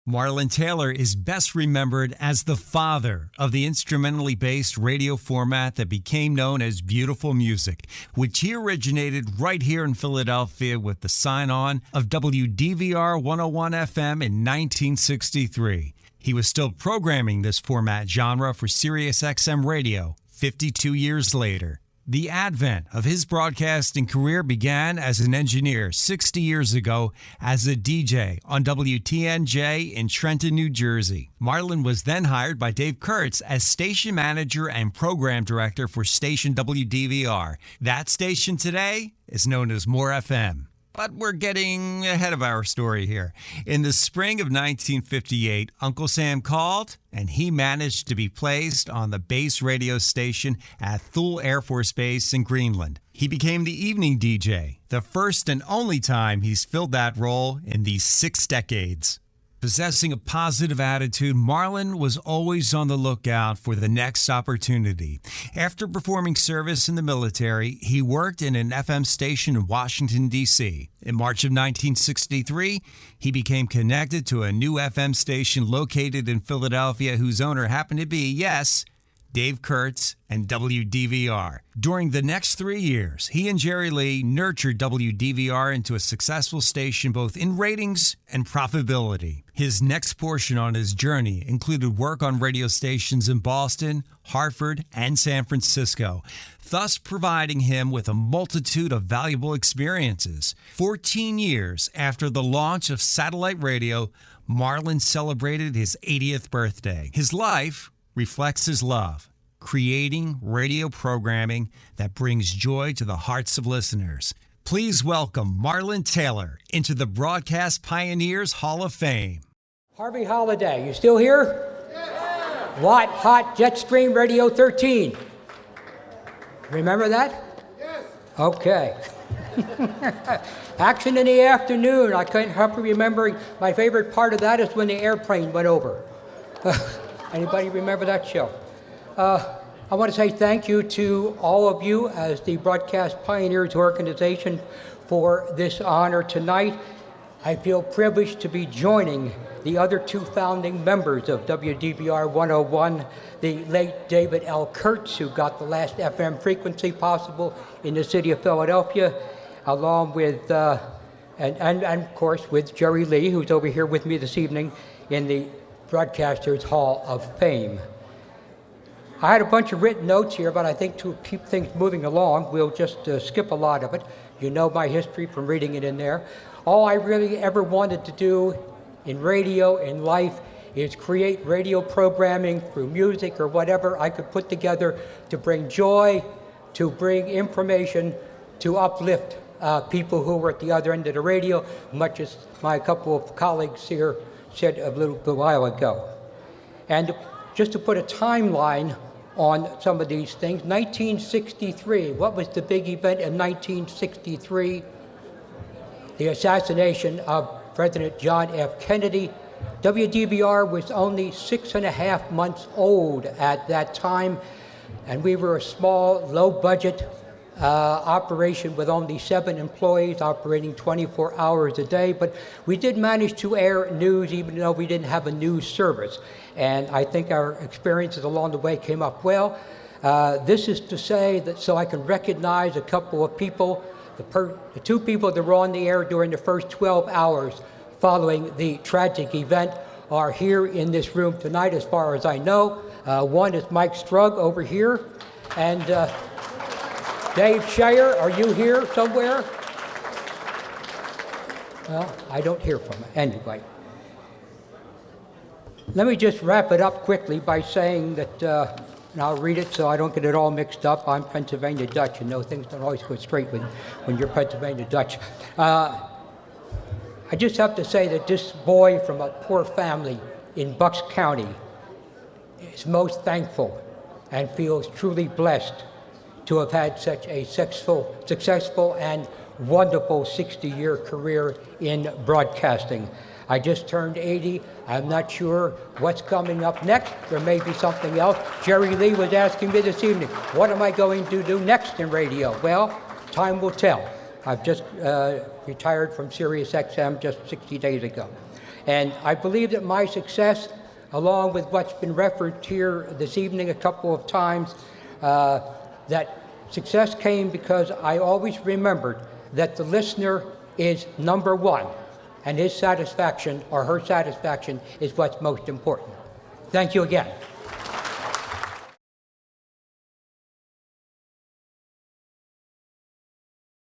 Marlin Taylor is best remembered as the father of the instrumentally based radio format that became known as Beautiful Music, which he originated right here in Philadelphia with the sign-on of WDVR 101 FM in 1963. He was still programming this format genre for Sirius XM Radio 52 years later. The advent of his broadcasting career began as an engineer 60 years ago as a DJ on WTNJ in Trenton, New Jersey. Marlin was then hired by Dave Kurtz as station manager and program director for station WDVR. That station today is known as More FM. But we're getting ahead of our story here. In the spring of 1958, Uncle Sam called, and he managed to be placed on the base radio station at Thule Air Force Base in Greenland. He became the evening DJ, the first and only time he's filled that role in these 6 decades. Possessing a positive attitude, Marlin was always on the lookout for the next opportunity. After performing service in the military, he worked in an FM station in Washington, D.C. In March of 1963, he became connected to a new FM station located in Philadelphia whose owner happened to be, yes, Dave Kurtz and WDVR. During the next 3 years, he and Jerry Lee nurtured WDVR into a successful station both in ratings and profitability. His next portion on his journey included work on radio stations in Boston, Hartford, and San Francisco, thus providing him with a multitude of valuable experiences. 14 years after the launch of satellite radio, Marlin celebrated his 80th birthday. His life reflects his love, creating radio programming that brings joy to the hearts of listeners. Please welcome Marlin Taylor into the Broadcast Pioneers Hall of Fame. Harvey Holiday, you still here? Yeah. Watt Hot Jetstream Radio 13. Remember that? Yes. Okay. Action in the afternoon. I can't help remembering. My favorite part of that is when the airplane went over. Anybody remember that show? I want to say thank you to all of you as the Broadcast Pioneers organization for this honor tonight. I feel privileged to be joining the other 2 founding members of WDVR 101, the late David L. Kurtz, who got the last FM frequency possible in the city of Philadelphia, along with, and of course, with Jerry Lee, who's over here with me this evening in the Broadcasters Hall of Fame. I had a bunch of written notes here, but I think to keep things moving along, we'll just skip a lot of it. You know my history from reading it in there. All I really ever wanted to do in radio, in life, is create radio programming through music or whatever I could put together to bring joy, to bring information, to uplift people who were at the other end of the radio, much as my couple of colleagues here said a little while ago. And just to put a timeline on some of these things, 1963, what was the big event in 1963? The assassination of President John F. Kennedy. WDVR was only 6.5 months old at that time, and we were a small, low-budget operation with only 7 employees operating 24 hours a day, but we did manage to air news even though we didn't have a news service. And I think our experiences along the way came up well. This is to say that so I can recognize a couple of people, the 2 people that were on the air during the first 12 hours following the tragic event are here in this room tonight as far as I know. One is Mike Strug over here, and Dave Shayer, are you here somewhere? Well, I don't hear from him. Anyway, let me just wrap it up quickly by saying that, and I'll read it so I don't get it all mixed up. I'm Pennsylvania Dutch, and things don't always go straight when you're Pennsylvania Dutch. I just have to say that this boy from a poor family in Bucks County is most thankful and feels truly blessed to have had such a successful and wonderful 60-year career in broadcasting. I just turned 80. I'm not sure what's coming up next. There may be something else. Jerry Lee was asking me this evening, what am I going to do next in radio? Well, time will tell. I've just retired from Sirius XM just 60 days ago. And I believe that my success, along with what's been referenced here this evening a couple of times, that success came because I always remembered that the listener is number one, and his satisfaction or her satisfaction is what's most important. Thank you again.